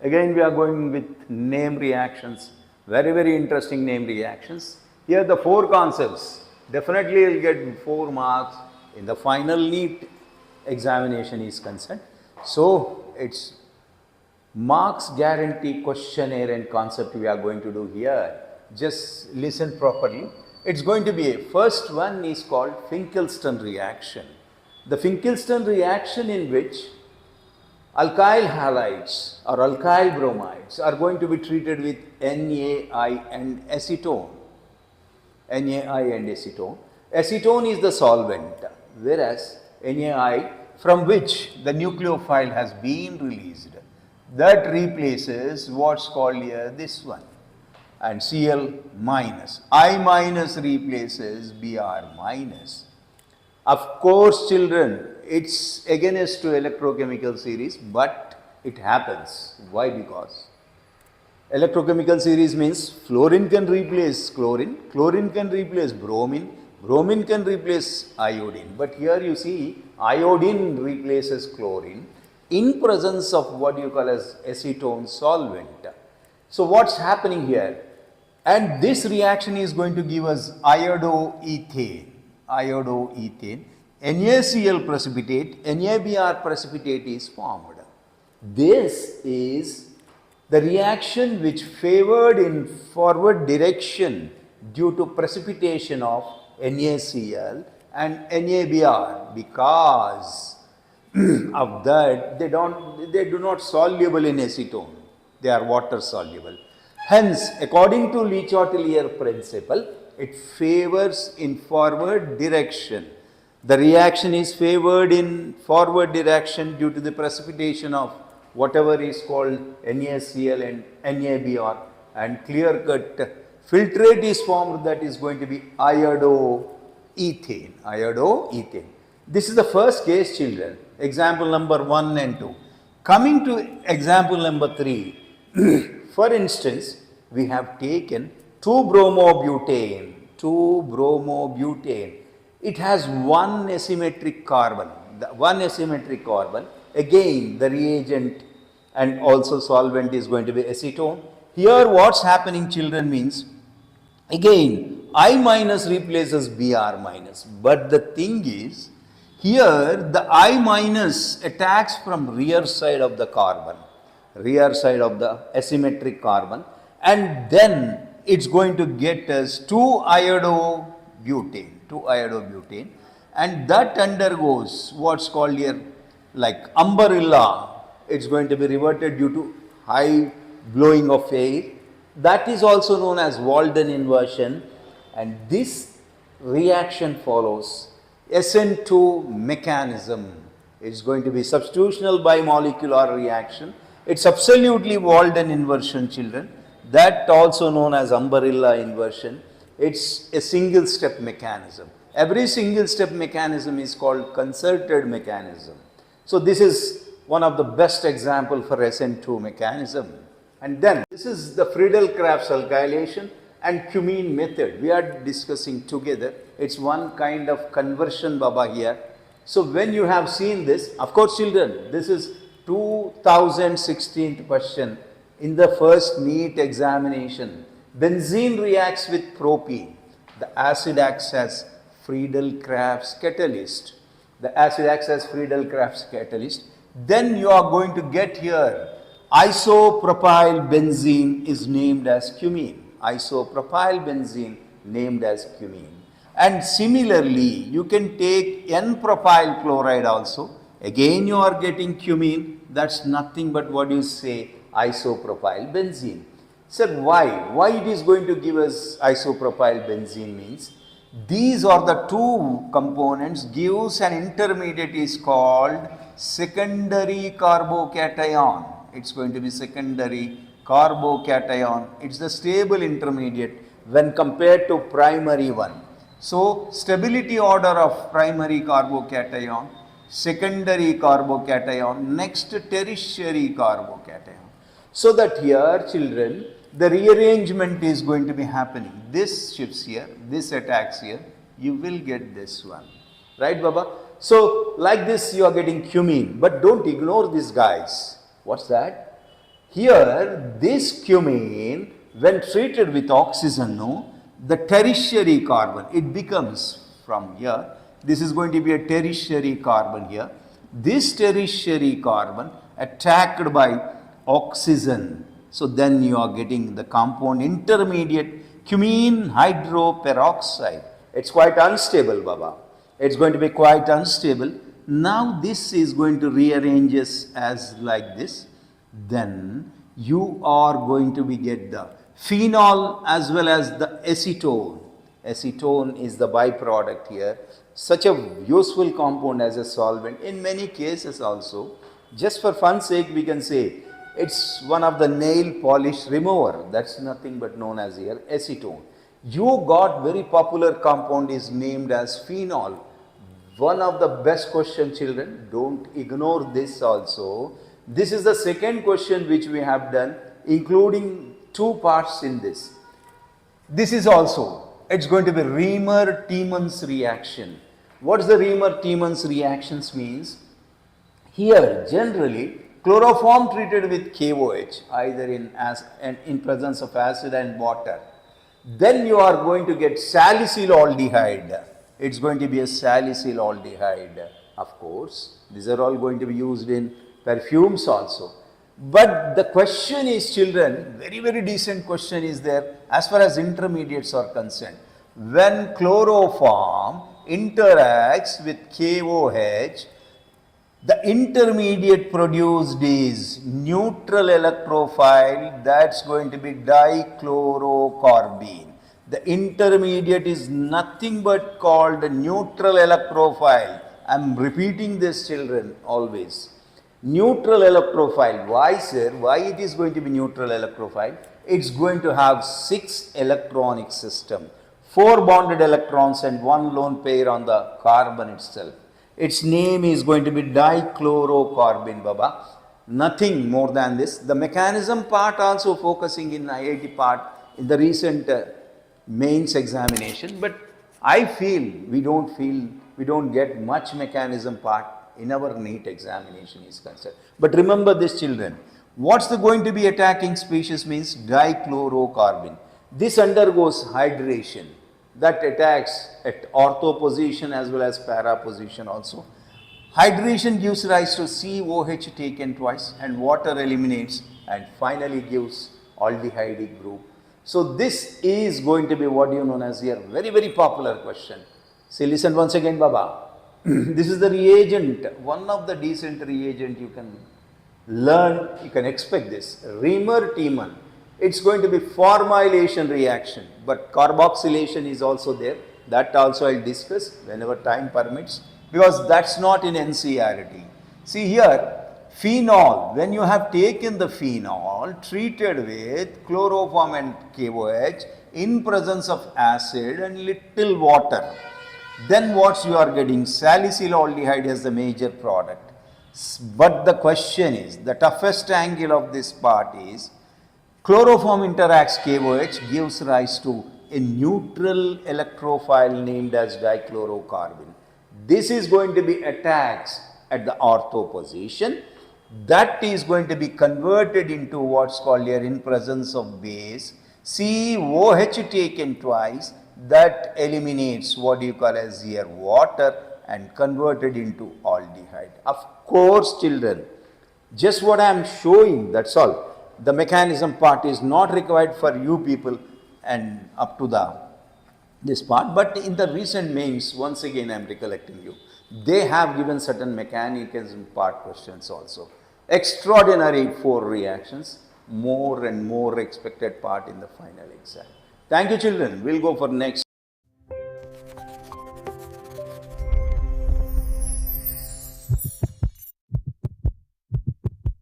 Again we are going with name reactions, very interesting name reactions. Here the 4 concepts, definitely you will get 4 marks in the final NEET examination is concerned. So it's marks guarantee questionnaire and concept we are going to do here. Just listen properly. It's going to be first one is called Finkelstein reaction. The Finkelstein reaction in which alkyl halides or alkyl bromides are going to be treated with NAI and acetone. NAI and acetone. Acetone is the solvent, whereas NAI, from which the nucleophile has been released, that replaces what's called here this one, and Cl minus. I minus replaces Br minus. Of course, children, it's against to electrochemical series, but it happens. Why? Because electrochemical series means fluorine can replace chlorine, chlorine can replace bromine, bromine can replace iodine. But here you see iodine replaces chlorine in presence of what you call as acetone solvent. So what's happening here? And this reaction is going to give us iodoethane. Iodoethane. NaCl precipitate, NaBr precipitate is formed. This is the reaction which favored in forward direction due to precipitation of NaCl and NaBr, because of that they do not soluble in acetone, they are water soluble. Hence, according to Le Chatelier principle, it favors in forward direction. The reaction is favored in forward direction due to the precipitation of whatever is called NaCl and NaBr, and clear cut filtrate is formed, that is going to be iodoethane. Iodoethane. This is the first case, children. Example number 1 and 2. Coming to example number 3. For instance, we have taken 2-bromobutane. 2-bromobutane. It has one asymmetric carbon. Again, the reagent and also solvent is going to be acetone. Here what's happening, children, means again I minus replaces Br minus. But the thing is, here the I minus attacks from rear side of the carbon, rear side of the asymmetric carbon, and then it's going to get us 2-iodobutane. 2-iodobutane, and that undergoes what's called here like umbrella. It's going to be reverted due to high blowing of air. That is also known as Walden inversion, and this reaction follows SN2 mechanism. It's going to be substitutional bimolecular reaction. It's absolutely Walden inversion, children. That also known as umbrella inversion. It's a single step mechanism. Every single step mechanism is called concerted mechanism. So this is one of the best example for SN2 mechanism. And then this is the Friedel-Crafts alkylation and Cumene method. We are discussing together. It's one kind of conversion, Baba, here. So when you have seen this, of course, children, this is 2016 question in the first NEET examination. Benzene reacts with propene. The acid acts as Friedel-Crafts catalyst. The acid acts as Friedel-Crafts catalyst. Then you are going to get here isopropyl benzene is named as cumene. Isopropyl benzene named as cumene. And similarly, you can take N-propyl chloride also. Again, you are getting cumene. That's nothing but what you say, isopropyl benzene. Sir, why? Why it is going to give us isopropyl benzene means these are the two components gives an intermediate is called secondary carbocation. It's going to be secondary carbocation. It's the stable intermediate when compared to primary one. So stability order of primary carbocation, secondary carbocation, next tertiary carbocation. So that here, children, the rearrangement is going to be happening. This shifts here, this attacks here, you will get this one. Right, Baba? So like this you are getting cumene, but don't ignore these guys. What's that? Here, this cumene, when treated with oxygen, no, the tertiary carbon, it becomes from here. This is going to be a tertiary carbon here. This tertiary carbon attacked by oxygen. So then you are getting the compound intermediate cumene hydroperoxide. It's quite unstable, Baba. It's going to be quite unstable. Now this is going to rearrange as like this. Then you are going to be get the phenol as well as the acetone. Acetone is the byproduct here. Such a useful compound as a solvent in many cases also. Just for fun's sake, we can say it's one of the nail polish remover. That's nothing but known as here acetone. You got very popular compound is named as phenol. One of the best question, children. Don't ignore this also. This is the second question which we have done, including two parts in this. This is also, it's going to be Reimer-Tiemann's reaction. What is the Reimer-Tiemann's reactions means? Here, generally, chloroform treated with KOH, either in presence of acid and water. Then you are going to get salicylaldehyde. It's going to be a salicylaldehyde, of course. These are all going to be used in perfumes also. But the question is, children, very decent question is there as far as intermediates are concerned. When chloroform interacts with KOH, the intermediate produced is neutral electrophile, that's going to be dichlorocarbene. The intermediate is nothing but called neutral electrophile. I am repeating this, children, always. Neutral electrophile. Why, sir? Why it is going to be neutral electrophile? It's going to have 6 electronic system. 4 bonded electrons and 1 lone pair on the carbon itself. Its name is going to be dichlorocarbene, Baba. Nothing more than this. The mechanism part also focusing in IIT part in the recent mains examination, but I feel we don't get much mechanism part in our NEET examination is concerned. But remember this, children, what's going to be attacking species means dichlorocarbene. This undergoes hydration that attacks at ortho position as well as para position also. Hydration gives rise to COH taken twice and water eliminates and finally gives aldehyde group. So this is going to be what you know as here very popular question. See, listen once again, Baba. This is the reagent, one of the decent reagent you can learn, you can expect this. Reimer-Tiemann. It's going to be formylation reaction, but carboxylation is also there. That also I'll discuss whenever time permits, because that's not in NCERT. See here, phenol, when you have taken the phenol treated with chloroform and KOH in presence of acid and little water, then what you are getting? Salicylaldehyde as the major product. But the question is, the toughest angle of this part is, chloroform interacts KOH, gives rise to a neutral electrophile named as dichlorocarbene. This is going to be attached at the ortho position. That is going to be converted into what's called here in presence of base. COH taken twice, that eliminates what you call as here water and converted into aldehyde. Of course, children, just what I am showing, that's all. The mechanism part is not required for you people and up to this part, but in the recent mains, once again I am recollecting you, they have given certain mechanism part questions also. Extraordinary 4 reactions, more and more expected part in the final exam. Thank you, children. We'll go for next.